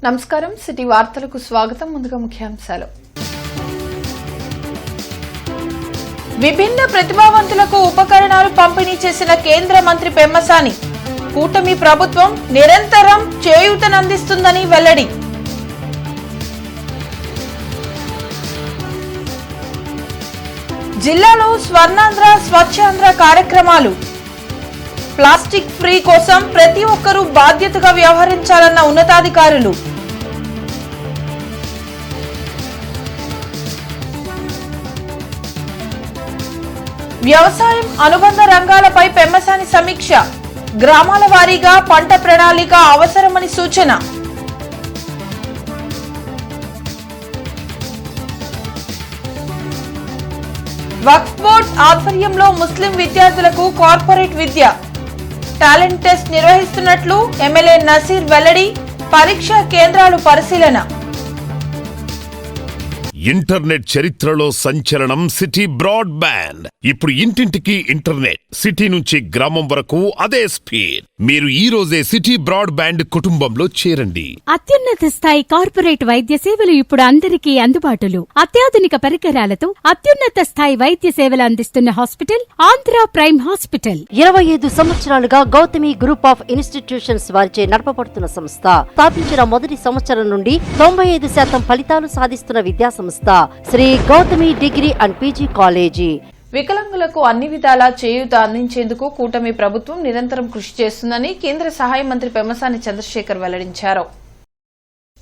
నమస్కారం సిటీ వార్తలకు స్వాగతం. ముందుగా ముఖ్యాంశాలు. విభిన్న ప్రతిభావంతులకు ఉపకరణాలు పంపిణీ చేసిన కేంద్ర మంత్రి పెమ్మసాని. కూటమి ప్రభుత్వం నిరంతరం చేయూతనందిస్తుందని వెల్లడి. జిల్లాలో స్వర్ణాంధ్ర స్వచ్ఛాంధ్ర కార్యక్రమాలు. ప్లాస్టిక్ ఫ్రీ కోసం ప్రతి ఒక్కరూ బాధ్యతగా వ్యవహరించాలన్న ఉన్నతాధికారులు. వ్యవసాయం అనుబంధ రంగాలపై పెమ్మసాని సమీక్ష. గ్రామాల వారీగా పంట ప్రణాళిక అవసరమని సూచన. వక్ఫ్ బోర్డ్ ఆధ్వర్యంలో ముస్లిం విద్యార్థులకు కార్పొరేట్ విద్య. టాలెంట్ టెస్ట్ నిర్వహిస్తున్నట్లు ఎమ్మెల్యే నసీర్ వెల్లడి. పరీక్షా కేంద్రాలు పరిశీలన. ఇంటర్నెట్ చరిత్రలో సంచలనం సిటీ బ్రాడ్బ్యాండ్. ఇప్పుడు ఇంటింటికి ఇంటర్నెట్, సిటీ నుంచి గ్రామం వరకు అదే స్పీడ్. మీరు ఈ రోజే సిటీ బ్రాడ్బ్యాండ్ కుటుంబంలో చేరండి. అత్యున్నత స్థాయి కార్పొరేట్ వైద్య సేవలు ఇప్పుడు అందరికీ అందుబాటులో. అత్యాధునిక పరికరాలతో అత్యున్నత స్థాయి వైద్య సేవలు అందిస్తున్న హాస్పిటల్ ఆంధ్ర ప్రైమ్ హాస్పిటల్. 25 సంవత్సరాలుగా గౌతమి గ్రూప్ ఆఫ్ ఇన్స్టిట్యూషన్స్ వారిచే నడపబడుతున్న సంస్థ. స్థాపించిన మొదటి సంవత్సరం నుండి 95% ఫలితాలు సాధిస్తున్న విద్యా సంస్థ Sri Gautami degree and PG college. వికలాంగులకు అన్ని విధాలా చేయూత అందించేందుకు కూటమి ప్రభుత్వం నిరంతరం కృషి చేస్తుందని కేంద్ర సహాయ మంత్రి పెమ్మసాని చంద్రశేఖర్ వెల్లడించారు.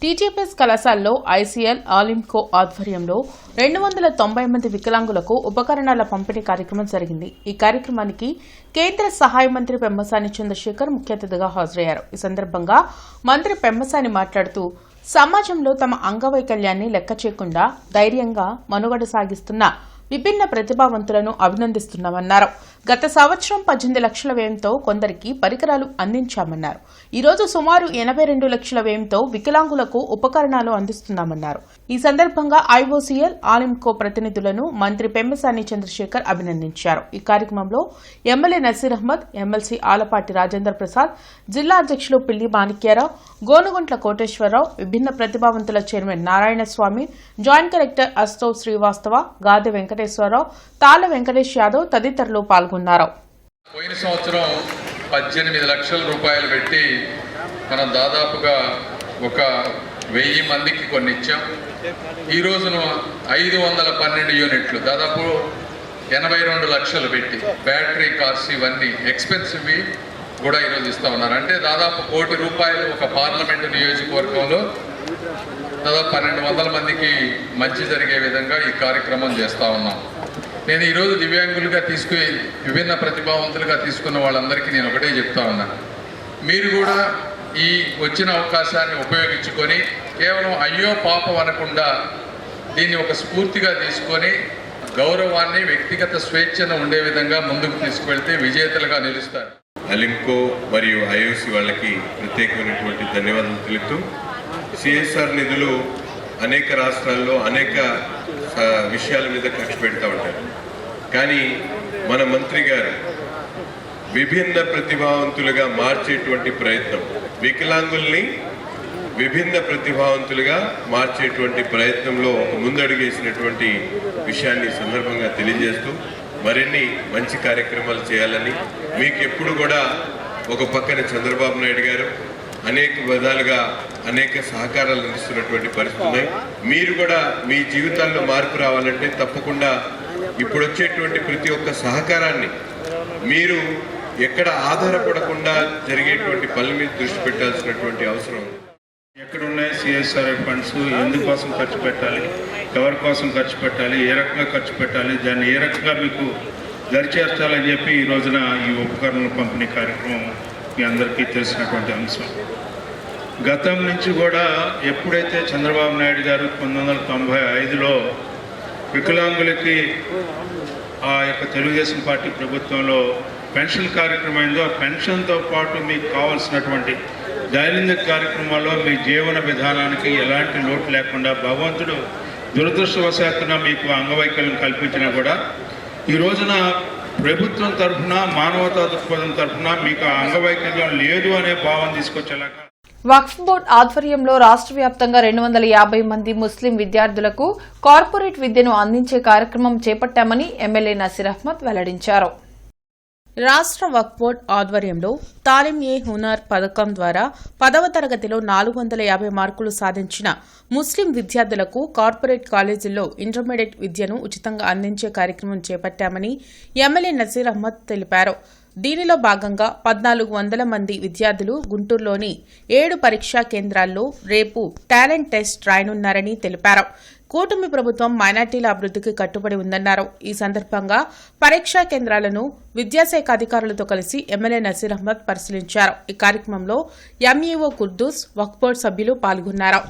టీజీపీఎస్ కళాశాలలో ఐసీఎల్ ఆలింకో ఆధ్వర్యంలో 290 మంది వికలాంగులకు ఉపకరణాల పంపిణీ కార్యక్రమం జరిగింది. ఈ కార్యక్రమానికి కేంద్ర సహాయ మంత్రి పెమ్మసాని చంద్రశేఖర్ ముఖ్య అతిథిగా హాజరయ్యారు. ఈ సందర్భంగా మంత్రి పెమ్మసాని మాట్లాడుతూ సమాజంలో తమ అంగవైకల్యాన్ని లెక్క చేయకుండా ధైర్యంగా మనుగడ సాగిస్తున్న విభిన్న ప్రతిభావంతులను అభినందిస్తున్నామన్నారు. గత సంవత్సరం 18 లక్షల వ్యయంతో కొందరికి పరికరాలు అందించామన్నారు. ఈ రోజు సుమారు 82 లక్షల వ్యయంతో వికలాంగులకు ఉపకరణాలు అందిస్తున్నామన్నారు. ఈ సందర్భంగా ఐఓసీఎల్ ఆలింకో ప్రతినిధులను మంత్రి పెమ్మసాని చంద్రశేఖర్ అభినందించారు. ఈ కార్యక్రమంలో ఎమ్మెల్యే నసీర్ అహ్మద్, ఎమ్మెల్సీ ఆలపాటి రాజేంద్ర ప్రసాద్, జిల్లా అధ్యక్షులు పిల్లి మాణిక్యారావు, గోనుగుంట్ల కోటేశ్వరరావు, విభిన్న ప్రతిభావంతుల chairman Narayanaswamy, joint collector Astav Srivastava, Gade Venkateswararao, Talla Venkatesh Yadav తదితరులు పాల్గొన్నారు. పోయిన సంవత్సరం 18 లక్షల రూపాయలు పెట్టి మనం దాదాపుగా ఒక 1000 మందికి కొన్ని ఇచ్చాం. ఈ రోజున 512 యూనిట్లు, దాదాపు 82 లక్షలు పెట్టి బ్యాటరీ కార్స్ ఇవన్నీ ఎక్స్పెన్సివ్ కూడా ఈరోజు ఇస్తా ఉన్నారు. అంటే దాదాపు ₹1 కోటి ఒక పార్లమెంటు నియోజకవర్గంలో దాదాపు 1200 మందికి మంచి జరిగే విధంగా ఈ కార్యక్రమం చేస్తూ ఉన్నాం. నేను ఈరోజు దివ్యాంగులుగా విభిన్న ప్రతిభావంతులుగా తీసుకున్న వాళ్ళందరికీ నేను ఒకటే చెప్తా ఉన్నాను, మీరు కూడా ఈ వచ్చిన అవకాశాన్ని ఉపయోగించుకొని కేవలం అయ్యో పాపం అనకుండా దీన్ని ఒక స్ఫూర్తిగా తీసుకొని గౌరవాన్ని, వ్యక్తిగత స్వేచ్ఛను ఉండే విధంగా ముందుకు తీసుకువెళ్తే విజేతలుగా నిలుస్తారు. అలింకో మరియు ఐఓసి వాళ్ళకి ప్రత్యేకమైనటువంటి ధన్యవాదాలు తెలుపుతూ, సిఎస్ఆర్ నిధులు అనేక రాష్ట్రాల్లో అనేక విషయాల మీద ఖర్చు పెడతా ఉంటారు. కానీ మన మంత్రి గారు విభిన్న ప్రతిభావంతులుగా మార్చేటువంటి ప్రయత్నం, వికలాంగుల్ని విభిన్న ప్రతిభావంతులుగా మార్చేటువంటి ప్రయత్నంలో ముందడుగేసినటువంటి విషయాన్ని సందర్భంగా తెలియజేస్తూ మరిన్ని మంచి కార్యక్రమాలు చేయాలని, మీకు ఎప్పుడు కూడా ఒక పక్కన చంద్రబాబు నాయుడు గారు అనేక విధాలుగా అనేక సహకారాలు అందిస్తున్నటువంటి పరిస్థితులు ఉన్నాయి. మీరు కూడా మీ జీవితాల్లో మార్పు రావాలంటే తప్పకుండా ఇప్పుడు వచ్చేటువంటి ప్రతి ఒక్క సహకారాన్ని మీరు ఎక్కడ ఆధారపడకుండా జరిగేటువంటి పనుల మీద దృష్టి పెట్టాల్సినటువంటి అవసరం. ఎక్కడున్నాయి సిఎస్ఆర్ ఫండ్స్, ఎందుకోసం ఖర్చు పెట్టాలి, ఎవరి కోసం ఖర్చు పెట్టాలి, ఏ రకంగా ఖర్చు పెట్టాలి, దాన్ని ఏ రకంగా మీకు దరిచేర్చాలని చెప్పి ఈ రోజున ఈ ఉపకరణల పంపిణీ కార్యక్రమం మీ అందరికీ తెలిసినటువంటి అంశం. గతం నుంచి కూడా ఎప్పుడైతే చంద్రబాబు నాయుడు గారు 1995లో వికలాంగులకి ఆ యొక్క తెలుగుదేశం పార్టీ ప్రభుత్వంలో పెన్షన్ కార్యక్రమం అయిందో, పెన్షన్తో పాటు మీకు కావాల్సినటువంటి దైనందిక కార్యక్రమాల్లో మీ జీవన విధానానికి ఎలాంటి లోటు లేకుండా భగవంతుడు దురదృష్టవశాత్తున మీకు అంగవైకల్యం కల్పించినా కూడా ఈ రోజున ప్రభుత్వం తరఫున, మానవతా దృక్పథం తరఫున మీకు అంగవైకల్యం లేదు అనే భావం తీసుకొచ్చేలాగా వక్ఫ్ బోర్డు ఆధ్వర్యంలో రాష్ట్ర వ్యాప్తంగా 250 మంది ముస్లిం విద్యార్థులకు కార్పొరేట్ విద్యను అందించే కార్యక్రమం చేపట్టామని ఎమ్మెల్యే నసీర్ అహ్మద్ వెల్లడించారు. రాష్ట్ర వక్ఫ్ బోర్డు ఆధ్వర్యంలో తాలిం-ఏ-హునర్ పథకం ద్వారా 10వ తరగతిలో 450 మార్కులు సాధించిన ముస్లిం విద్యార్థులకు కార్పొరేట్ కాలేజీల్లో ఇంటర్మీడియట్ విద్యను ఉచితంగా అందించే కార్యక్రమం చేపట్టామని ఎమ్మెల్యే నసీర్ అహ్మద్ తెలిపారు. దీనిలో భాగంగా 1400 మంది విద్యార్థులు గుంటూరులోని 7 పరీక్షా కేంద్రాల్లో రేపు టాలెంట్ టెస్ట్ రాయనున్నారని తెలిపారు. కూటమి ప్రభుత్వం మైనార్టీల అభివృద్ధికి కట్టుబడి ఉందన్నారు. ఈ సందర్భంగా పరీక్షా కేంద్రాలను విద్యాశాఖ అధికారులతో కలిసి ఎమ్మెల్యే నసీర్ అహ్మద్ పరిశీలించారు. ఈ కార్యక్రమంలో ఎంఈఓ కుర్దూస్, వక్ఫ్ బోర్డు సభ్యులు పాల్గొన్నారు.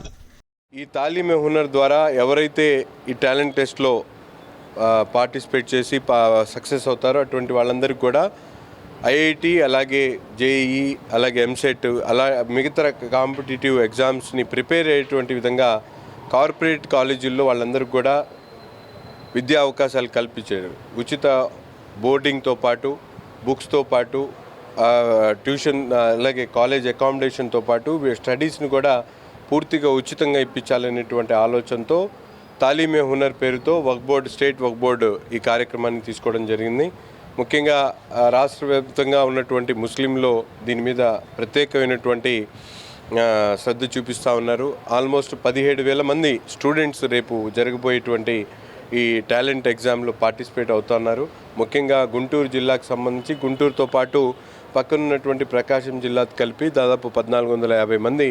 ఈ తాలీం-ఏ-హునర్ ద్వారా ఎవరైతే ఈ టాలెంట్ టెస్ట్లో పార్టిసిపేట్ చేసి సక్సెస్ అవుతారో అటువంటి వాళ్ళందరికీ కూడా ఐఐటి, అలాగే జేఈఈ, అలాగే ఎంసెట్, అలా మిగతా కాంపిటేటివ్ ఎగ్జామ్స్ని ప్రిపేర్ అయ్యేటువంటి విధంగా కార్పొరేట్ కాలేజీల్లో వాళ్ళందరికీ కూడా విద్యా అవకాశాలు కల్పించారు. ఉచిత బోర్డింగ్తో పాటు, బుక్స్తో పాటు, ట్యూషన్, అలాగే కాలేజ్ అకామిడేషన్తో పాటు స్టడీస్ని కూడా పూర్తిగా ఉచితంగా ఇప్పించాలనేటువంటి ఆలోచనతో తాలీం-ఏ-హునర్ పేరుతో వక్ఫ్ బోర్డు, స్టేట్ వక్ఫ్ బోర్డు ఈ కార్యక్రమాన్ని తీసుకోవడం జరిగింది. ముఖ్యంగా రాష్ట్ర వ్యాప్తంగా ఉన్నటువంటి ముస్లింలు దీని మీద ప్రత్యేకమైనటువంటి శ్రద్ధ చూపిస్తూ ఉన్నారు. ఆల్మోస్ట్ 17,000 మంది స్టూడెంట్స్ రేపు జరగబోయేటువంటి ఈ టాలెంట్ ఎగ్జామ్లో పార్టిసిపేట్ అవుతున్నారు. ముఖ్యంగా గుంటూరు జిల్లాకు సంబంధించి గుంటూరుతో పాటు పక్కనున్నటువంటి ప్రకాశం జిల్లాకు కలిపి దాదాపు 1450 మంది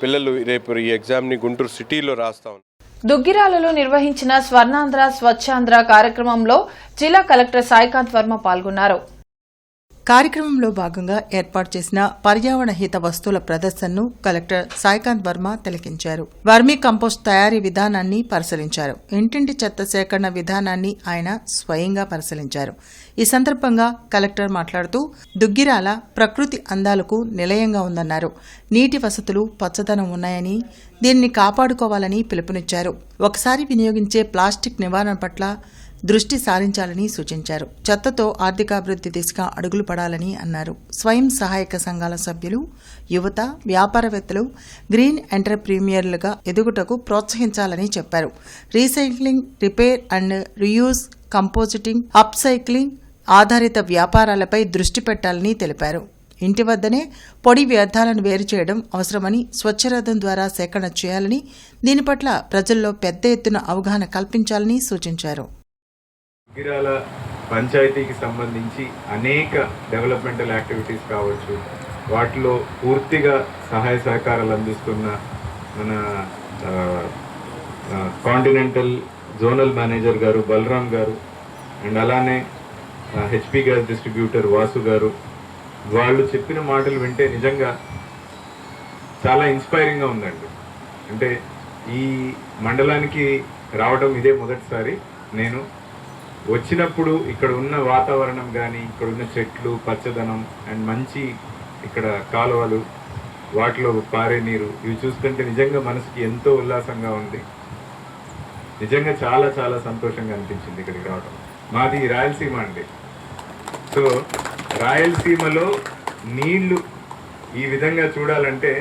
పిల్లలు రేపు ఈ ఎగ్జామ్ని గుంటూరు సిటీలో రాస్తా ఉన్నారు. దుగ్గిరాలలో నిర్వహించిన స్వర్ణాంధ్ర స్వచ్ఛాంధ్ర కార్యక్రమంలో జిల్లా కలెక్టర్ సాయికాంత్ వర్మ పాల్గొన్నారు. కార్యక్రమంలో భాగంగా ఏర్పాటు చేసిన పర్యావరణ హిత వస్తువుల ప్రదర్శనను కలెక్టర్ సాయికాంత్ వర్మ తిలకించారు. వర్మీ కంపోస్ట్ తయారీ విధానాన్ని పరిశీలించారు. ఇంటింటి చెత్త సేకరణ విధానాన్ని ఆయన స్వయంగా పరిశీలించారు. ఈ సందర్భంగా కలెక్టర్ మాట్లాడుతూ దుగ్గిరాల ప్రకృతి అందాలకు నిలయంగా ఉందన్నారు. నీటి వసతులు, పచ్చదనం ఉన్నాయని దీన్ని కాపాడుకోవాలని పిలుపునిచ్చారు. ఒకసారి వినియోగించే ప్లాస్టిక్ నివారణ పట్ల దృష్టి సారించాలని సూచించారు. చెత్తతో ఆర్థికాభివృద్ధి దిశగా అడుగులు పడాలని అన్నారు. స్వయం సహాయక సంఘాల సభ్యులు, యువత, వ్యాపారవేత్తలు గ్రీన్ ఎంటర్ప్రీనియర్లుగా ఎదుగుటకు ప్రోత్సహించాలని చెప్పారు. Recycling, repair and reuse, compositing, upcycling ఆధారిత వ్యాపారాలపై దృష్టి పెట్టాలని తెలిపారు. ఇంటి వద్దనే పొడి వ్యర్థాలను వేరు చేయడం అవసరమని, స్వచ్ఛరథం ద్వారా సేకరణ చేయాలని, దీని పట్ల ప్రజల్లో పెద్ద ఎత్తున అవగాహన కల్పించాలని సూచించారు. దుగ్గిరాల పంచాయతీకి సంబంధించి అనేక డెవలప్మెంటల్ యాక్టివిటీస్ కావచ్చు, వాటిలో పూర్తిగా సహాయ సహకారాలు అందిస్తున్న మన కాంటినెంటల్ జోనల్ మేనేజర్ గారు బలరాం గారు, అండ్ అలానే హెచ్పి గ్యాస్ డిస్ట్రిబ్యూటర్ వాసు గారు, వాళ్ళు చెప్పిన మాటలు వింటే నిజంగా చాలా ఇన్స్పైరింగ్గా ఉందండి. అంటే ఈ మండలానికి రావడం ఇదే మొదటిసారి. నేను వచ్చినప్పుడు ఇక్కడ ఉన్న వాతావరణం కానీ, ఇక్కడ ఉన్న చెట్లు, పచ్చదనం అండ్ మంచి ఇక్కడ కాలువలు, వాటిలో పారే నీరు, ఇవి చూస్తుంటే నిజంగా మనసుకి ఎంతో ఉల్లాసంగా ఉంది. నిజంగా చాలా చాలా సంతోషంగా అనిపించింది ఇక్కడికి రావడం. మాది రాయలసీమ అండి. సో రాయలసీమలో నీళ్లు ఈ విధంగా చూడాలంటే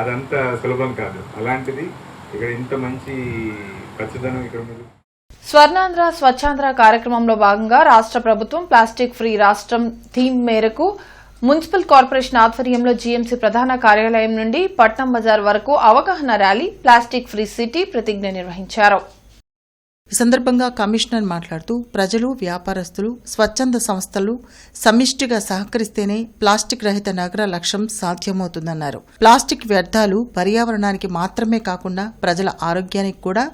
అదంతా సులభం కాదు. అలాంటిది ఇక్కడ ఇంత మంచి పచ్చదనం ఇక్కడ ఉంది. స్వర్ణాంధ్ర స్వచ్ఛాంధ్ర కార్యక్రమంలో భాగంగా రాష్ట్ర ప్రభుత్వం ప్లాస్టిక్ ఫ్రీ రాష్ట్రం థీమ్ మేరకు మున్సిపల్ కార్పొరేషన్ ఆధ్వర్యంలో జీఎంసీ ప్రధాన కార్యాలయం నుండి పట్నం బజార్ వరకు అవగాహన ర్యాలీ, ప్లాస్టిక్ ఫ్రీ సిటీ ప్రతిజ్ఞ నిర్వహించారు. ఈ సందర్భంగా కమిషనర్ మాట్లాడుతూ ప్రజలు, వ్యాపారస్తులు, స్వచ్ఛంద సంస్థలు సమిష్టిగా సహకరిస్తేనే ప్లాస్టిక్ రహిత నగర లక్ష్యం సాధ్యమవుతుందన్నారు. ప్లాస్టిక్ వ్యర్థాలు పర్యావరణానికి మాత్రమే కాకుండా ప్రజల ఆరోగ్యానికి కూడా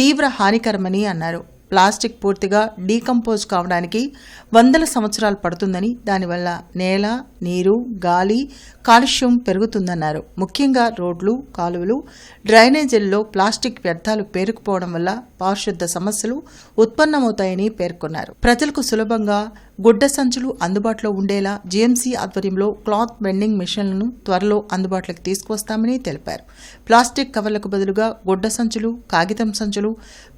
తీవ్ర హానికరమని అన్నారు. ప్లాస్టిక్ పూర్తిగా డీకంపోజ్ కావడానికి 100 సంవత్సరాలు పడుతుందని, దానివల్ల నేల, నీరు, గాలి కాలుష్యం పెరుగుతుందన్నారు. ముఖ్యంగా రోడ్లు, కాలువలు, డ్రైనేజీల్లో ప్లాస్టిక్ వ్యర్థాలు పేరుకుపోవడం వల్ల పారిశుద్ధ సమస్యలు ఉత్పన్నమవుతాయని పేర్కొన్నారు. ప్రజలకు సులభంగా గుడ్డ సంచులు అందుబాటులో ఉండేలా జీఎంసీ ఆధ్వర్యంలో క్లాత్ వెండింగ్ మిషన్లను త్వరలో అందుబాటులోకి తీసుకువస్తామని తెలిపారు. ప్లాస్టిక్ కవర్లకు బదులుగా గుడ్డ సంచులు, కాగితం సంచులు,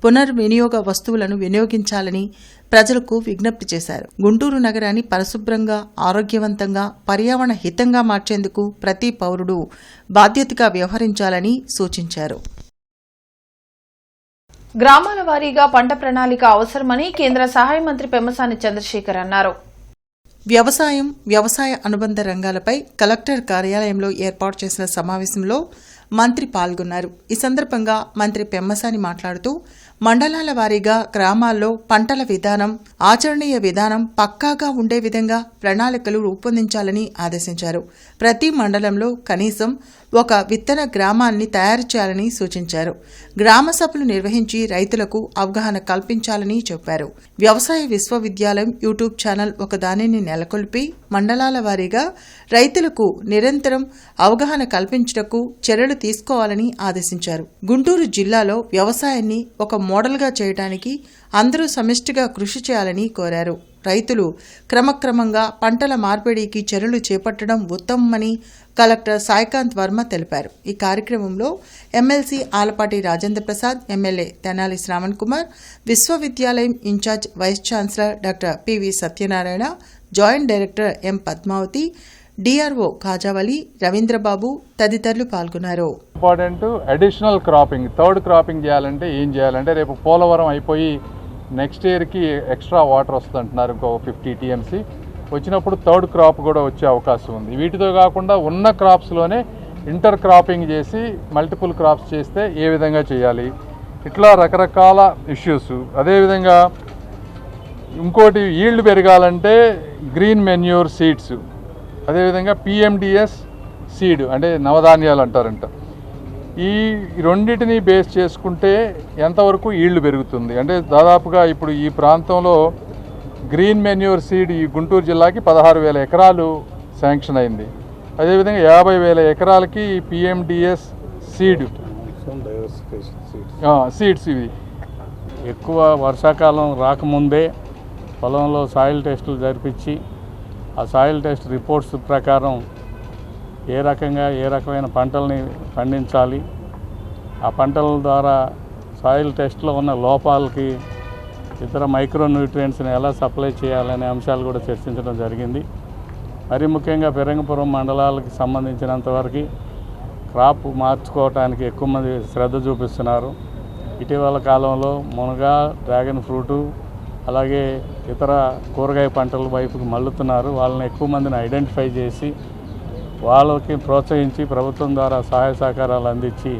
పునర్వినియోగ వస్తువులను వినియోగించాలని ప్రజలకు విజ్ఞప్తి చేశారు. గుంటూరు నగరాన్ని పరిశుభ్రంగా, ఆరోగ్యవంతంగా, పర్యావరణ హితంగా మార్చేందుకు ప్రతి పౌరుడు బాధ్యతగా వ్యవహరించాలని సూచించారు. గ్రామాల వారీగా పంట ప్రణాళిక అవసరమని కేంద్ర సహాయ మంత్రి పెమ్మసాని చంద్రశేఖర్ అన్నారు. వ్యవసాయం, వ్యవసాయ అనుబంధ రంగాలపై కలెక్టర్ కార్యాలయంలో ఏర్పాటు చేసిన సమావేశంలో మంత్రి పాల్గొన్నారు. ఈ సందర్భంగా మంత్రి పెమ్మసాని మాట్లాడుతూ మండలాల వారీగా గ్రామాల్లో పంటల విధానం, ఆచరణీయ విధానం పక్కాగా ఉండే విధంగా ప్రణాళికలు రూపొందించాలని ఆదేశించారు. ప్రతి మండలంలో కనీసం ఒక విత్తన గ్రామాన్ని తయారు చేయాలని సూచించారు. గ్రామ సభలు నిర్వహించి రైతులకు అవగాహన కల్పించాలని చెప్పారు. వ్యవసాయ విశ్వవిద్యాలయం యూట్యూబ్ ఛానల్ ఒక దానిని నెలకొల్పి మండలాల వారీగా రైతులకు నిరంతరం అవగాహన కల్పించుటకు చర్యలు తీసుకోవాలని ఆదేశించారు. గుంటూరు జిల్లాలో వ్యవసాయాన్ని ఒక మోడల్గా చేయడానికి అందరూ సమిష్టిగా కృషి చేయాలని కోరారు. రైతులు క్రమక్రమంగా పంటల మార్పిడికి చర్యలు చేపట్టడం ఉత్తమమని కలెక్టర్ సాయికాంత్ వర్మ తెలిపారు. ఈ కార్యక్రమంలో ఎమ్మెల్సీ ఆలపాటి రాజేంద్ర ప్రసాద్, ఎమ్మెల్యే తెనాలి శ్రావణ్ కుమార్, విశ్వవిద్యాలయం incharge vice chancellor doctor PV Satyanarayana, joint director M Padmavathi, DRO Khajavali, Ravindrababu తదితరులు పాల్గొన్నారు. Important additional cropping, third cropping చేయాలంటే ఏం చేయాలంటే రేపు పోలవరం అయిపోయి నెక్స్ట్ ఇయర్కి ఎక్స్ట్రా వాటర్ వస్తుంది అంటున్నారు, ఇంకో 50 TMC వచ్చినప్పుడు థర్డ్ క్రాప్ కూడా వచ్చే అవకాశం ఉంది. వీటితో కాకుండా ఉన్న క్రాప్స్లోనే ఇంటర్ క్రాపింగ్ చేసి మల్టిపుల్ క్రాప్స్ చేస్తే ఏ విధంగా చేయాలి, ఇట్లా రకరకాల ఇష్యూస్. అదేవిధంగా ఇంకోటి ఈల్డ్ పెరగాలంటే గ్రీన్ మెన్యూర్ సీడ్స్, అదేవిధంగా PMDS సీడ్ అంటే నవధాన్యాలు అంటారంట. ఈ రెండింటిని బేస్ చేసుకుంటే ఎంతవరకు ఈల్డ్ పెరుగుతుంది అంటే దాదాపుగా ఇప్పుడు ఈ ప్రాంతంలో గ్రీన్ మెన్యూర్ సీడ్ ఈ గుంటూరు జిల్లాకి 16,000 ఎకరాలు శాంక్షన్ అయింది. అదేవిధంగా 50,000 ఎకరాలకి PMDS సీడ్స్ ఇవి. ఎక్కువ వర్షాకాలం రాకముందే పొలంలో సాయిల్ టెస్టులు జరిపించి ఆ సాయిల్ టెస్ట్ రిపోర్ట్స్ ప్రకారం ఏ రకమైన పంటల్ని పండించాలి, ఆ పంటల ద్వారా సాయిల్ టెస్ట్లో ఉన్న లోపాలకి ఇతర మైక్రో న్యూట్రియంట్స్ని ఎలా సప్లై చేయాలనే అంశాలు కూడా చర్చించడం జరిగింది. మరి ముఖ్యంగా పెరంగపురం మండలాలకు సంబంధించినంతవరకు క్రాప్ మార్చుకోవడానికి ఎక్కువ మంది శ్రద్ధ చూపిస్తున్నారు. ఇటీవల కాలంలో మునగ, డ్రాగన్ ఫ్రూటు అలాగే ఇతర కూరగాయ పంటల వైపుకి మళ్ళుతున్నారు. వాళ్ళని ఎక్కువ మందిని ఐడెంటిఫై చేసి వాళ్ళకి ప్రోత్సహించి ప్రభుత్వం ద్వారా సహాయ సహకారాలు అందించి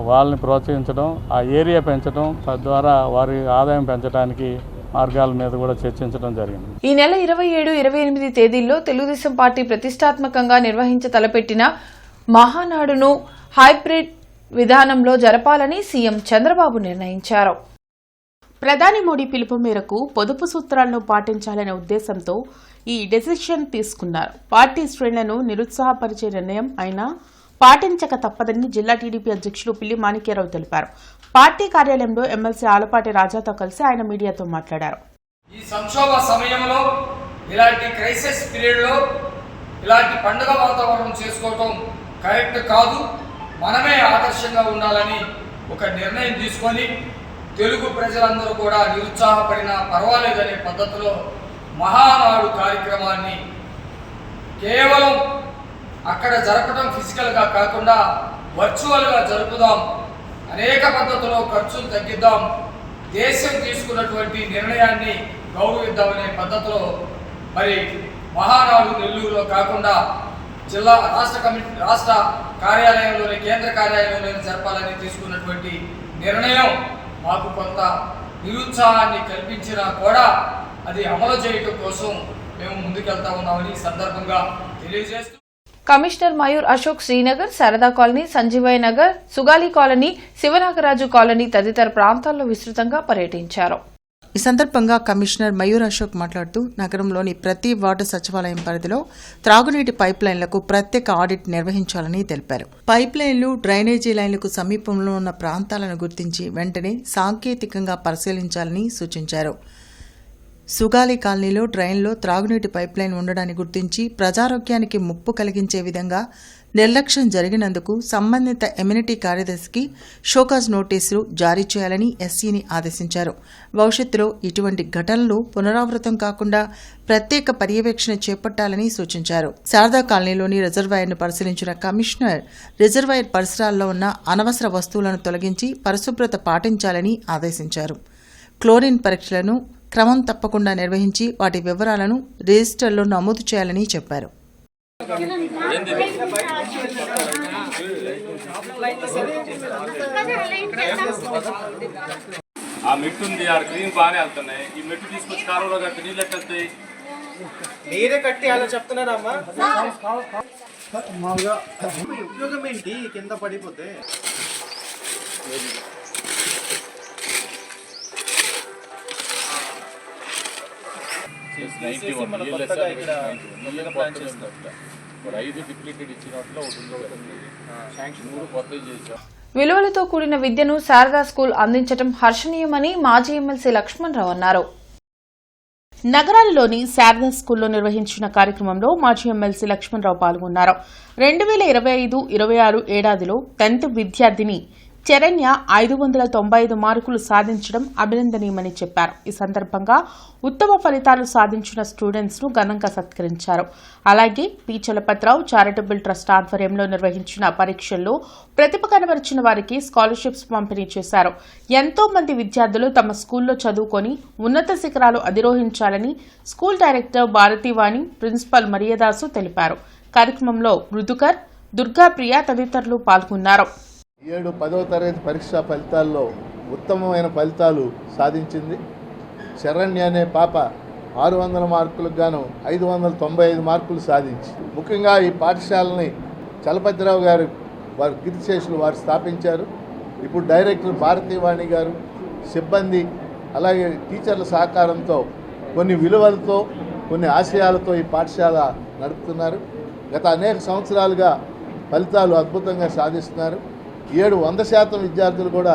వాళ్ళని ప్రోత్సహించడం, ఆ ఏరియా పెంచడం, తద్వారా వారి ఆదాయం పెంచడానికి మార్గాల మీద కూడా చర్చించడం జరిగింది. ఈ నెల 27, 28 తేదీల్లో తెలుగుదేశం పార్టీ ప్రతిష్టాత్మకంగా నిర్వహించ తలపెట్టిన మహానాడును హైబ్రిడ్ విధానంలో జరపాలని సీఎం చంద్రబాబు నిర్ణయించారు. ప్రధాని మోడీ పిలుపు మేరకు పొదుపు సూత్రాలను పాటించాలనే ఉద్దేశంతో ఈ డెసిషన్ తీసుకున్నారు. పార్టీ శ్రేణులను నిరుత్సాహపరిచే నిర్ణయం అయినా పాటించక తప్పదని జిల్లా టీడీపీ అధ్యక్షులు పిల్లి మాణిక్యరావు తెలిపారు. పార్టీ కార్యాలయంలో ఎమ్మెల్సీ ఆలపాటి రాజాతో కలిసి ఆయన మీడియాతో మాట్లాడారు. ఈ సంక్షోభ సమయంలో, ఇలాంటి క్రైసిస్ పీరియడ్లో ఇలాంటి పండుగ వాతావరణం చేసుకోవటం కరెక్ట్ కాదు. మనమే ఆదర్శంగా ఉండాలని ఒక నిర్ణయం తీసుకొని తెలుగు ప్రజలందరూ కూడా నిరుత్సాహపడినా పర్వాలేదనే పద్ధతిలో మహానాడు కార్యక్రమాన్ని కేవలం అక్కడ జరపడం ఫిజికల్గా కాకుండా వర్చువల్గా జరుపుదాం, అనేక పద్ధతుల్లో ఖర్చులు తగ్గిద్దాం, దేశం తీసుకున్నటువంటి నిర్ణయాన్ని గౌరవిద్దామనే పద్ధతిలో మరి మహానాడు నెల్లూరులో కాకుండా జిల్లా రాష్ట్ర కార్యాలయంలోని కేంద్ర కార్యాలయంలోని జరపాలని తీసుకున్నటువంటి నిర్ణయం మాకు కొంత నిరుత్సాహాన్ని కల్పించినా కూడా అది అమలు చేయడం కోసం మేము ముందుకెళ్తా ఉన్నామని ఈ సందర్భంగా తెలియజేస్తూ commissioner Mayur Ashok Srinagar, Sharada colony, Sanjeevaiah Nagar, Sugali colony, Sivanagaraju colony తదితర ప్రాంతాల్లో విస్తృతంగా పర్యటించారు. ఈ సందర్భంగా కమిషనర్ మయూర్ అశోక్ మాట్లాడుతూ నగరంలోని ప్రతి వార్డు సచివాలయం పరిధిలో త్రాగునీటి పైప్ లైన్లకు ప్రత్యేక ఆడిట్ నిర్వహించాలని తెలిపారు. పైప్ లైన్లు, డ్రైనేజీ లైన్లకు సమీపంలో ఉన్న ప్రాంతాలను గుర్తించి వెంటనే సాంకేతికంగా పరిశీలించాలని సూచించారు. సుగాలి కాలనీలో డ్రైన్లో త్రాగునీటి పైప్ లైన్ ఉండడాన్ని గుర్తించి ప్రజారోగ్యానికి ముప్పు కలిగించే విధంగా నిర్లక్ష్యం జరిగినందుకు సంబంధిత ఎమ్యూనిటీ కార్యదర్శికి షోకాజ్ నోటీసులు జారీ చేయాలని ఎస్సీని ఆదేశించారు. భవిష్యత్తులో ఇటువంటి ఘటనలు పునరావృతం కాకుండా ప్రత్యేక పర్యవేక్షణ చేపట్టాలని సూచించారు. శారదా కాలనీలోని రిజర్వాయర్ను పరిశీలించిన కమిషనర్ రిజర్వాయర్ పరిసరాల్లో ఉన్న అనవసర వస్తువులను తొలగించి పరిశుభ్రత పాటించాలని ఆదేశించారు. క్లోరిన్ పరీక్షలను క్రమం తప్పకుండా నిర్వహించి వాటి వివరాలను రిజిస్టర్లో నమోదు చేయాలని చెప్పారు. ఆ మెట్టు ఉంది, ఆ క్రీమ్ బాగానే వెళ్తున్నాయి. ఈ మెట్టు తీసుకొచ్చి కాలంలో కట్టి నీళ్ళు ఎట్టేస్తాయి. మీరే కట్టి అలా చెప్తున్నారమ్మా. ఉపయోగం ఏంటి కింద పడిపోతే? విలువలతో కూడిన విద్యను శారదా స్కూల్ అందించడం హర్షణీయమని మాజీ ఎమ్మెల్సీ లక్ష్మణ్ రావు అన్నారు. నగరాలలోని శారదా స్కూల్లో నిర్వహించిన కార్యక్రమంలో మాజీ ఎమ్మెల్సీ లక్ష్మణ్ రావు పాల్గొన్నారు. 2025-26 ఏడాదిలో 10th విద్యార్థిని చరణ్య 595 మార్కులు సాధించడం అభినందనీయమని చెప్పారు. ఈ సందర్భంగా ఉత్తమ ఫలితాలు సాధించిన స్టూడెంట్స్ ను ఘనంగా సత్కరించారు. అలాగే పి చలపతిరావు చారిటబుల్ ట్రస్ట్ ఆధ్వర్యంలో నిర్వహించిన పరీక్షల్లో ప్రతిభ కనబరిచిన వారికి స్కాలర్షిప్స్ పంపిణీ చేశారు. ఎంతో మంది విద్యార్థులు తమ స్కూల్లో చదువుకొని ఉన్నత శిఖరాలు అధిరోహించాలని స్కూల్ డైరెక్టర్ భారతీవాణి, ప్రిన్సిపల్ మరియదాసు తెలిపారు. కార్యక్రమంలో మృదుకర్, దుర్గాప్రియ తదితరులు పాల్గొన్నారు. 10వ తరగతి పరీక్షా ఫలితాల్లో ఉత్తమమైన ఫలితాలు సాధించింది. శరణ్య అనే పాప 600 మార్కులకు గాను 595 మార్కులు సాధించి, ముఖ్యంగా ఈ పాఠశాలని చలపతిరావు గారు వారు కీర్తిశేషులు వారు స్థాపించారు. ఇప్పుడు డైరెక్టర్ భారతీవాణి గారు, సిబ్బంది, అలాగే టీచర్ల సహకారంతో కొన్ని విలువలతో, కొన్ని ఆశయాలతో ఈ పాఠశాల నడుపుతున్నారు. గత అనేక సంవత్సరాలుగా ఫలితాలు అద్భుతంగా సాధిస్తున్నారు. 100% విద్యార్థులు కూడా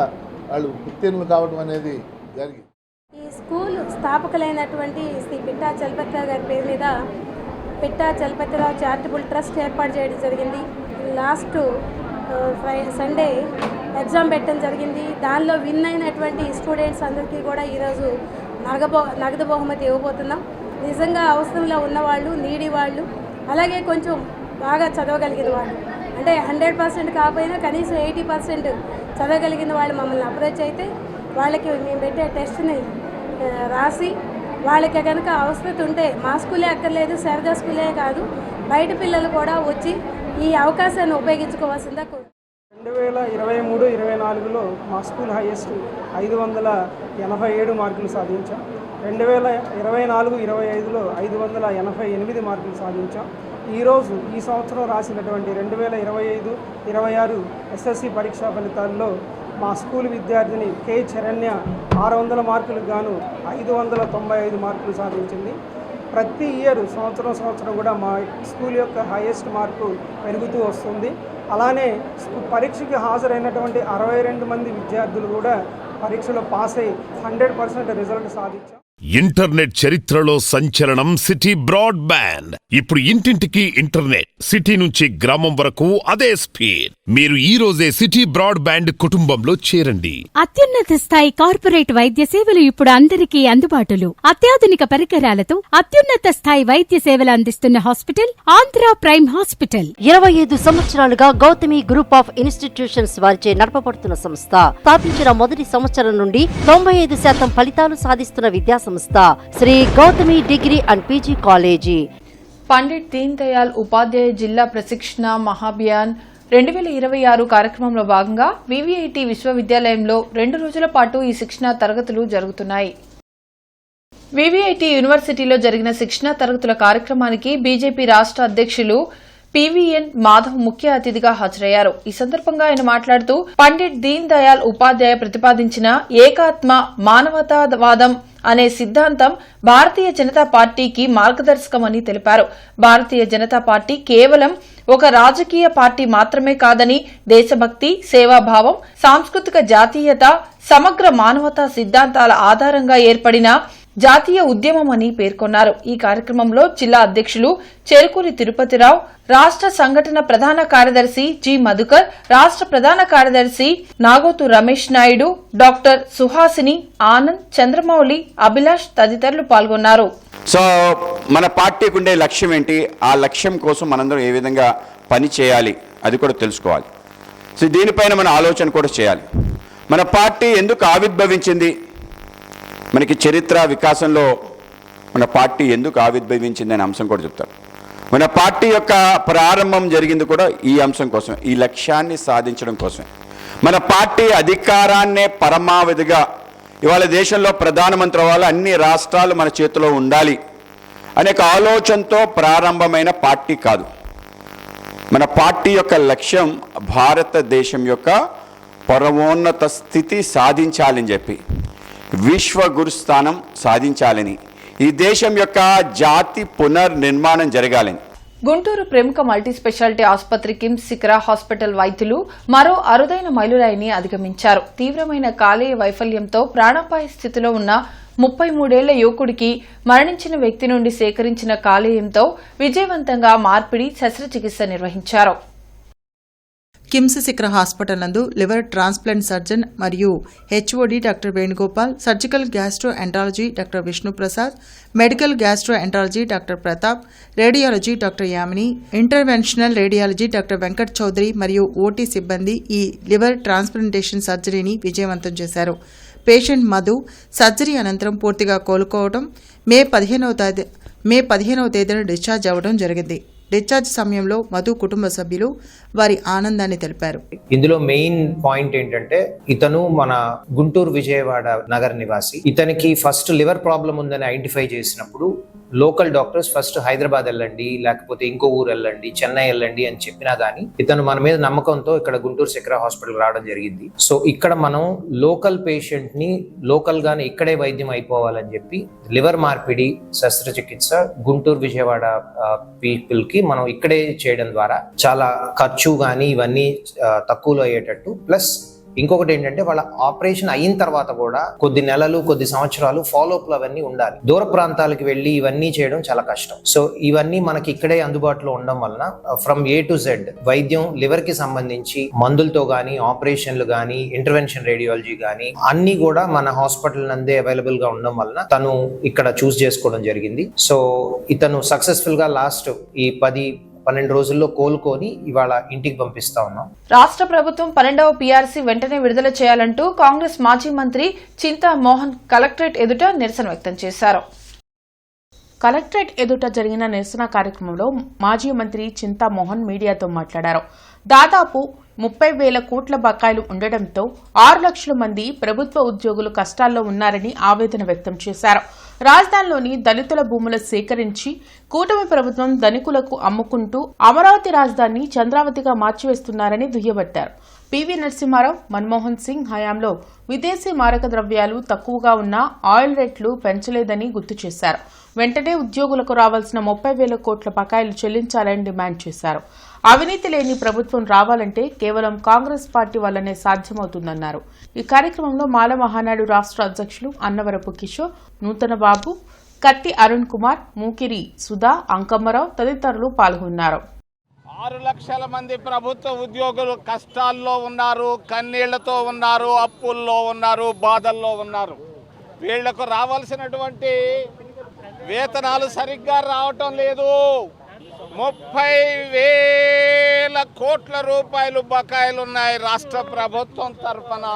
వాళ్ళు ఉత్తీర్ణులు కావడం అనేది జరిగింది. ఈ స్కూల్ స్థాపకులైనటువంటి శ్రీ పిట్టా చలపతిరావు గారి పేరు మీద పిట్టా చలపతిరావు చారిటబుల్ ట్రస్ట్ ఏర్పాటు చేయడం జరిగింది. లాస్ట్ సండే ఎగ్జామ్ పెట్టడం జరిగింది. దానిలో విన్ అయినటువంటి స్టూడెంట్స్ అందరికీ కూడా ఈరోజు నగదు బహుమతి ఇవ్వబోతున్నాం. నిజంగా అవసరంలో ఉన్నవాళ్ళు, నీడి వాళ్ళు, అలాగే కొంచెం బాగా చదవగలిగిన వాళ్ళు, అంటే 100% కాకపోయినా కనీసం 80% చదవగలిగిన వాళ్ళు మమ్మల్ని అప్రోచ్ అయితే వాళ్ళకి మేము పెట్టే టెస్ట్ని రాసి వాళ్ళకి కనుక అవసరం ఉంటే మా స్కూలే అక్కర్లేదు, శారదా స్కూలే కాదు, బయట పిల్లలు కూడా వచ్చి ఈ అవకాశాన్ని ఉపయోగించుకోవాల్సిందా. 2023-24లో మా స్కూల్ హైయెస్ట్ 587 మార్కులు సాధించాం. 2024-25లో 588 మార్కులు సాధించాం. ఈరోజు ఈ సంవత్సరం రాసినటువంటి 2025-26 ఎస్ఎస్సి పరీక్షా ఫలితాల్లో మా స్కూల్ విద్యార్థిని కె చరణ్య 600 మార్కులకు గాను 595 మార్కులు సాధించింది. ప్రతి ఇయర్ సంవత్సరం కూడా మా స్కూల్ యొక్క హైయెస్ట్ మార్కు పెరుగుతూ వస్తుంది. అలానే పరీక్షకి హాజరైనటువంటి 62 మంది విద్యార్థులు కూడా పరీక్షలో పాస్ అయి 100% రిజల్ట్ సాధించాం. ఇంటర్నెట్ చరిత్రలో సంచలనం సిటీ బ్రాడ్బ్యాండ్. ఇప్పుడు ఇంటింటికి ఇంటర్నెట్, సిటీ నుంచి గ్రామం వరకు అదే స్పీడ్. మీరు ఈ రోజే సిటీ బ్రాడ్బ్యాండ్ కుటుంబంలో చేరండి. అత్యున్నత స్థాయి కార్పొరేట్ వైద్య సేవలు ఇప్పుడు అందరికీ అందుబాటులో. అత్యాధునిక పరికరాలతో అత్యున్నత స్థాయి వైద్య సేవలు అందిస్తున్న హాస్పిటల్ ఆంధ్ర ప్రైమ్ హాస్పిటల్. 25 సంవత్సరాలుగా గౌతమి గ్రూప్ ఆఫ్ ఇన్స్టిట్యూషన్స్ వారిచే నడపబడుతున్న సంస్థ. స్థాపించిన మొదటి సంవత్సరం నుండి 95% ఫలితాలు సాధిస్తున్న విద్యా సంస్థ Sri Gautami degree and PG college. Pandit Deen Dayal Upadhyaya జిల్లా ప్రశిక్షణ మహాభియాన్ 2026 కార్యక్రమంలో భాగంగా వివిఐటి విశ్వవిద్యాలయంలో 2 రోజుల పాటు ఈ శిక్షణా తరగతులు జరుగుతున్నాయి. వివిఐటి యూనివర్సిటీలో జరిగిన శిక్షణా తరగతుల కార్యక్రమానికి బీజేపీ రాష్ట్ర అధ్యక్షులు పివిఎన్ మాధవ్ ముఖ్య అతిథిగా హాజరయ్యారు. ఈ సందర్భంగా ఆయన మాట్లాడుతూ పండిట్ దీన్ దయాళ్ ఉపాధ్యాయ ప్రతిపాదించిన ఏకాత్మ మానవతావాదం అనే సిద్ధాంతం భారతీయ జనతా పార్టీకి మార్గదర్శకమని తెలిపారు. భారతీయ జనతా పార్టీ కేవలం ఒక రాజకీయ పార్టీ మాత్రమే కాదని దేశభక్తి, సేవాభావం, సాంస్కృతిక జాతీయత, సమగ్ర మానవతా సిద్ధాంతాల ఆధారంగా ఏర్పడిన జాతీయ ఉద్యమమని పేర్కొన్నారు. ఈ కార్యక్రమంలో జిల్లా అధ్యక్షులు చెరుకూరి తిరుపతిరావు, రాష్ట్ర సంఘటన ప్రధాన కార్యదర్శి జి మధుకర్, రాష్ట్ర ప్రధాన కార్యదర్శి నాగోతు రమేష్ నాయుడు, డాక్టర్ సుహాసిని, ఆనంద్, చంద్రమౌళి, అభిలాష్ తదితరులు పాల్గొన్నారు. సో మన పార్టీకి ఉండే లక్ష్యం ఏంటి, ఆ లక్ష్యం కోసం మనందరం ఏ విధంగా పని చేయాలి అది కూడా తెలుసుకోవాలి. సో దీనిపైన మన ఆలోచన కూడా చేయాలి. మన పార్టీ ఎందుకు ఆవిర్భవించింది, మనకి చరిత్ర వికాసంలో మన పార్టీ ఎందుకు ఆవిర్భవించింది అనే అంశం కూడా చెప్తారు. మన పార్టీ యొక్క ప్రారంభం జరిగింది కూడా ఈ అంశం కోసమే, ఈ లక్ష్యాన్ని సాధించడం కోసమే. మన పార్టీ అధికారాన్నే పరమావధిగా ఇవాళ దేశంలో ప్రధానమంత్రి అవ్వాలి, అన్ని రాష్ట్రాలు మన చేతిలో ఉండాలి అనే ఆలోచనతో ప్రారంభమైన పార్టీ కాదు. మన పార్టీ యొక్క లక్ష్యం భారతదేశం యొక్క పరమోన్నత స్థితి సాధించాలని చెప్పి, విశ్వ గురుస్థానం సాధించాలని, ఈ దేశం యొక్క జాతి పునర్నిర్మాణం జరగాలని. గుంటూరు ప్రముఖ మల్టీ స్పెషాలిటీ ఆసుపత్రి కిమ్స్ సిక్రా హాస్పిటల్ వైద్యులు మరో అరుదైన మైలురాయిని అధిగమించారు. తీవ్రమైన కాలేయ వైఫల్యంతో ప్రాణాపాయ స్థితిలో ఉన్న 33 ఏళ్ల యువకుడికి మరణించిన వ్యక్తి నుండి సేకరించిన కాలేయంతో విజయవంతంగా మార్పిడి శస్త్రచికిత్స నిర్వహించారు. కిమ్స్ సిక్రా హాస్పిటల్ నందు లివర్ ట్రాన్స్ప్లాంట్ సర్జన్ మరియు HOD doctor Venugopal, surgical gastroenterology doctor Vishnuprasad, medical gastroenterology doctor Pratap, radiology doctor Yamini, interventional radiology doctor Venkat Chowdary మరియు ఓటీ సిబ్బంది ఈ లివర్ ట్రాన్స్ప్లాంటేషన్ సర్జరీని విజయవంతం చేశారు. పేషెంట్ మధు సర్జరీ అనంతరం పూర్తిగా కోలుకోవడం మే 15వ తేదీన డిశ్చార్జ్ అవ్వడం జరిగింది. డిశ్చార్జ్ సమయంలో మధు కుటుంబ సభ్యులు వారి ఆనందాన్ని తెలిపారు. ఇందులో మెయిన్ పాయింట్ ఏంటంటే ఇతను మన గుంటూరు విజయవాడ నగర నివాసి. ఇతనికి ఫస్ట్ లివర్ ప్రాబ్లం ఉందని ఐడెంటిఫై చేసినప్పుడు లోకల్ డాక్టర్స్ ఫస్ట్ హైదరాబాద్ వెళ్ళండి, లేకపోతే ఇంకో ఊరు వెళ్ళండి, చెన్నై వెళ్ళండి అని చెప్పినా గానీ ఇతను మన మీద నమ్మకంతో ఇక్కడ గుంటూరు సిక్రా హాస్పిటల్ రావడం జరిగింది. సో ఇక్కడ మనం లోకల్ పేషెంట్ ని లోకల్ గానే ఇక్కడే వైద్యం అయిపోవాలని చెప్పి లివర్ మార్పిడి శస్త్రచికిత్స గుంటూరు విజయవాడ పీపుల్ కి మనం ఇక్కడే చేయడం ద్వారా చాలా ఖర్చు గానీ ఇవన్నీ తక్కువలో అయ్యేటట్టు, ప్లస్ ఇంకొకటి ఏంటంటే వాళ్ళ ఆపరేషన్ అయిన తర్వాత కూడా కొద్ది నెలలు కొద్ది సంవత్సరాలు ఫాలోఅప్లు అవన్నీ ఉండాలి. దూర ప్రాంతాలకు వెళ్ళి ఇవన్నీ చేయడం చాలా కష్టం. సో ఇవన్నీ మనకి ఇక్కడే అందుబాటులో ఉండడం వలన ఫ్రమ్ ఏ టు జెడ్ వైద్యం లివర్ కి సంబంధించి మందులతో గానీ, ఆపరేషన్లు గానీ, ఇంటర్వెన్షన్ రేడియాలజీ గానీ అన్ని కూడా మన హాస్పిటల్ నందే అవైలబుల్ గా ఉండడం వలన తను ఇక్కడ చూస్ చేసుకోవడం జరిగింది. సో ఇతను సక్సెస్ఫుల్ గా లాస్ట్ ఈ 10-12 రోజుల్లో కోలుకొని ఇవాళ ఇంటికి పంపిస్తా ఉన్నాం. రాష్ట్ర ప్రభుత్వం 12వ పీఆర్సీ వెంటనే విడుదల చేయాలంటూ కాంగ్రెస్ మాజీ మంత్రి చింతా మోహన్ కలెక్టరేట్ ఎదుట నిరసన వ్యక్తం చేశారు. కలెక్టరేట్ ఎదుట జరిగిన నిరసన కార్యక్రమంలో మాజీ మంత్రి చింతా మోహన్ మీడియాతో మాట్లాడారు. దాదాపు 30,000 కోట్ల బకాయిలు ఉండడంతో 6 లక్షల మంది ప్రభుత్వ ఉద్యోగులు కష్టాల్లో ఉన్నారని ఆవేదన వ్యక్తం చేశారు. రాజధానిలోని దళితుల భూములు సేకరించి కూటమి ప్రభుత్వం ధనికులకు అమ్ముకుంటూ అమరావతి రాజధానిని చంద్రావతిగా మార్చివేస్తున్నారని దుయ్యబట్టారు. పివి నరసింహారావు, మన్మోహన్ సింగ్ హయాంలో విదేశీ మారక ద్రవ్యాలు తక్కువగా ఉన్న ఆయిల్ రేట్లు పెంచలేదని గుర్తు చేశారు. వెంటనే ఉద్యోగులకు రావాల్సిన 30,000 కోట్ల బకాయిలు చెల్లించాలని డిమాండ్ చేశారు. అవినీతి లేని ప్రభుత్వం రావాలంటే కేవలం కాంగ్రెస్ పార్టీ వల్లనే సాధ్యమవుతుందన్నారు. ఈ కార్యక్రమంలో మాల మహానాడు రాష్ట్ర అధ్యక్షులు అన్నవరపు కిషోర్, నూతన బాబు, కత్తి అరుణ్ కుమార్, మూకిరి సుధా, అంకమ్మరావు తదితరులు పాల్గొన్నారు. 6 లక్షల మంది ప్రభుత్వ ఉద్యోగులు కష్టాల్లో ఉన్నారు, కన్నీళ్లతో ఉన్నారు, అప్పుల్లో ఉన్నారు, బాధల్లో ఉన్నారు. వీళ్లకు రావాల్సినటువంటి వేతనాలు సరిగ్గా రావటం లేదు. 30,000 కోట్ల రూపాయలు బకాయిలున్నాయి రాష్ట్ర ప్రభుత్వం తరఫున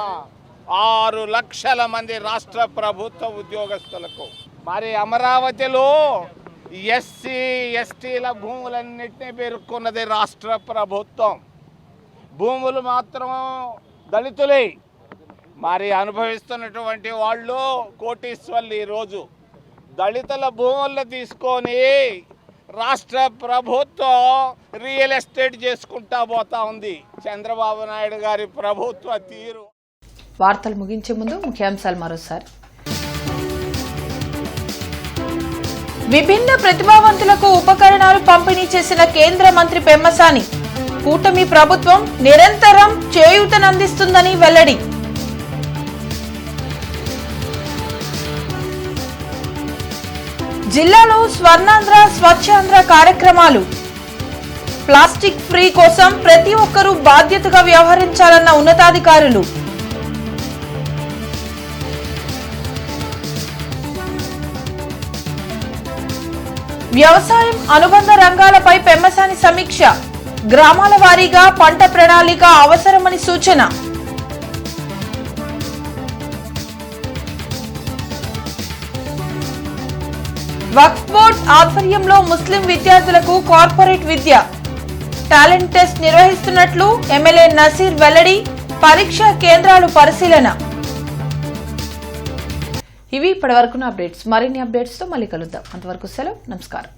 6 లక్షల మంది రాష్ట్ర ప్రభుత్వ ఉద్యోగస్తులకు. మరి అమరావతిలో ఎస్సీ ఎస్టీల భూములన్నింటినీ పేర్కొన్నది రాష్ట్ర ప్రభుత్వం. భూములు మాత్రం దళితులే. మరి అనుభవిస్తున్నటువంటి వాళ్ళు కోటీశ్వర్లు ఈరోజు దళితుల భూములను తీసుకొని రాష్ట్ర ప్రభుత్వం రియల్ ఎస్టేట్ చేసుకుంటా పోతా ఉంది. చంద్రబాబు నాయుడు గారి ప్రభుత్వ తీరు. వార్తలు ముగించే ముందు ముఖ్యాంశాలు మరోసారి. విభిన్న ప్రతిభావంతులకు ఉపకరణాలు పంపిణీ చేసిన కేంద్ర మంత్రి పెమ్మసాని. కూటమి ప్రభుత్వం నిరంతరం చేయూతనందిస్తుందని వెల్లడి. జిల్లాలో స్వర్ణాంధ్ర స్వచ్ఛాంధ్ర కార్యక్రమాలు. ప్లాస్టిక్ ఫ్రీ కోసం ప్రతి ఒక్కరూ బాధ్యతగా వ్యవహరించాలన్న ఉన్నతాధికారులు. వ్యవసాయం అనుబంధ రంగాలపై పెమ్మసాని సమీక్ష. గ్రామాల వారీగా పంట ప్రణాళిక అవసరమని సూచన. వక్ఫ్ బోర్డ్ ఆధ్వర్యంలో ముస్లిం విద్యార్థులకు కార్పొరేట్ విద్య. టాలెంట్ టెస్ట్ నిర్వహిస్తున్నట్లు ఎమ్మెల్యే నసీర్ వెల్లడి. పరీక్షా కేంద్రాలు పరిశీలన. ఇవి ఇప్పటివరకున్న అప్డేట్స్. మరిన్ని అప్డేట్స్ తో మళ్ళీ కలుద్దాం. అంతవరకు సెలవు. నమస్కారం.